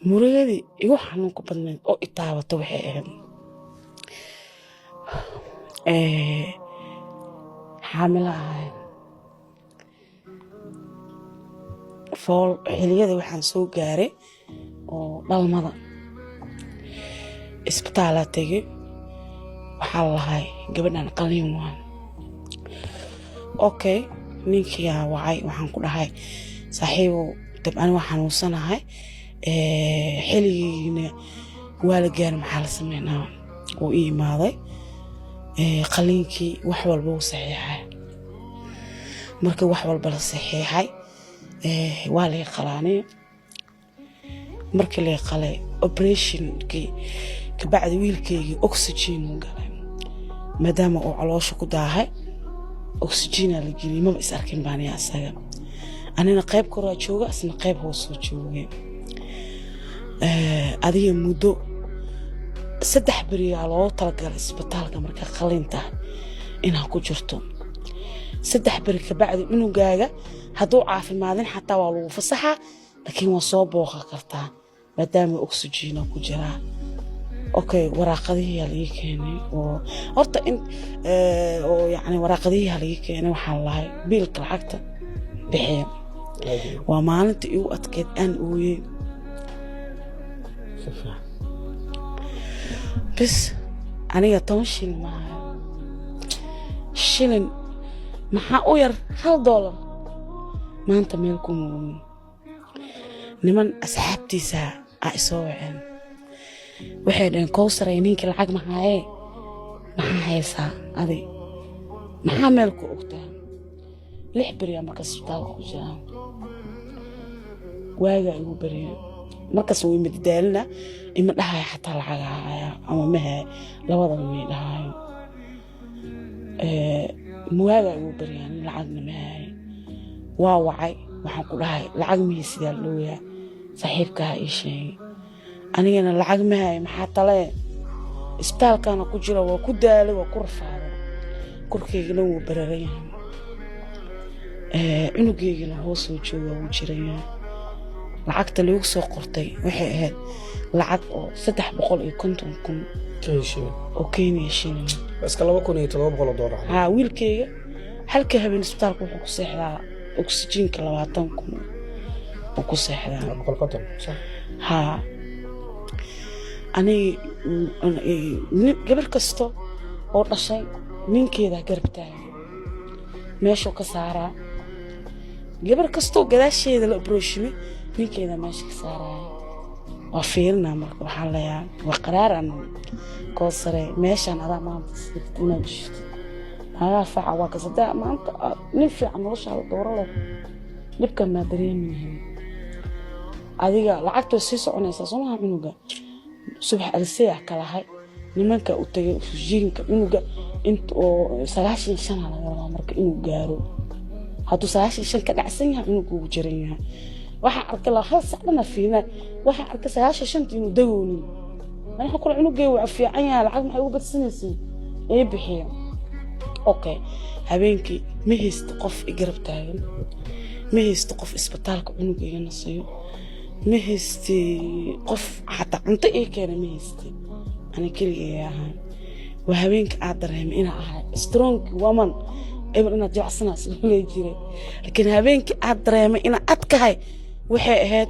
murugadii igu xanuunka badneed oo itaabato waxay ahayd xaamilo ahay fool xiliyada waxaan soo gaaray oo dhalmada isbitaalaa tegey waxaa lahay gabadhan qaliin waan okay ninkiyaa wacay waxaan ku dhahay saaxiibow dab ani waa xanuunsanahay xiligiina waa la gaaray maxaa la sameynaa uu ii imaaday qaliinkii wax walba uu saxiixay marka wax walba la saxiixay waa la qalaanay markii la qalay operationkii kabacdi wiilkeygii oxygen uu galay maadaama uu caloosha ku daahay oxygen la geliyay ma is arkin baan yaa asaga anina qayb koraa jooga asna qayb hoos soo joogay adiga muddo 3 beri loo talagalay isbitaalka marka qaliinta inaa ku jirto 3 beri ka bacdi cunugaaga hadduu caafimaadin xataa waa lagu fasaxaa laakiin waa soo booqa kartaa maadaama oxygen ku jira okay waraaqadihii laga keenay oo horta in oo yani waraaqadihii laga keenay waxaa lahay biilka lacagta bixiya waa maalintii igu adkeed aan ooyey بس أنا تونشين ما شيلن ما حقوير $1 ما أنت مالكم نمن أسحبتي ساعة أسوعن واحد إن كوسر ينيك العق معاي معاي ساعة هذه ما مالكم أختها ليه بريا ما كسبتها وجا واجع وبريا markaas way midaalna ima dhahay xataa lacagaha ama maha labada mid dhahay muwaaga ugu bariyaan lacagna mahay waa wacay waxaan ku dhahay lacag mii sida loo yaa saaxiibka ii sheegay anigana lacag mahay maxaa tale isbitaalkana ku jira waa ku daalay waa ku rafaaday korkeygana wuu bararay cunugeygana hoos soo jooga wuu jiray lacagta lagu soo qortay waxay ahayd lacag oo 350,000 oo Kenya shilling bas ka $2,700 ha wiilkeyga halka habeen isbitaalka wuxuu ku seexdaa oxygenka 20,000 oo ku seexdaa 150 صح ha ani gabar kasto oo dhashay ninkeeda garbtaa meesha ka saaraa gabar kasto gadaasheeda la broshime ninkeeda meesha ka saaray waa fiirna marka waxaan leeyahay waa qaraaran koosare meeshan ada maanta sidina jifto haa faca waa ka sadaa maanta nin fiican nolosha dooro leh dibka ma dareemayeen adiga lacagto sii soconaysa Soomaha cunuga subax alsiya kala hay nimanka u tagay fujiinka cunuga inta oo 95 laga marka inuu gaaro hadduu 95 ka dhacsan yahay cunugu ugu jiran yahay waxa arka la hal saacna fiina waxa arka 95 inuu dagoonin waxa kula cunugay waa fiican yahay lacag maxay u badsanaysaa ee bixiyo okay habeenkii ma haysto qof igarab taagan ma haysto qof isbitaalka cunugayga nasiyo ma haysto qof xataa cunto ee keena ma haysto ani kaliya ahaan waa habeenkii aad dareemay inaa ahay strong woman eber ina jacsanaa soo jiray laakiin habeenkii aad dareemay ina adkahay waxay ahayd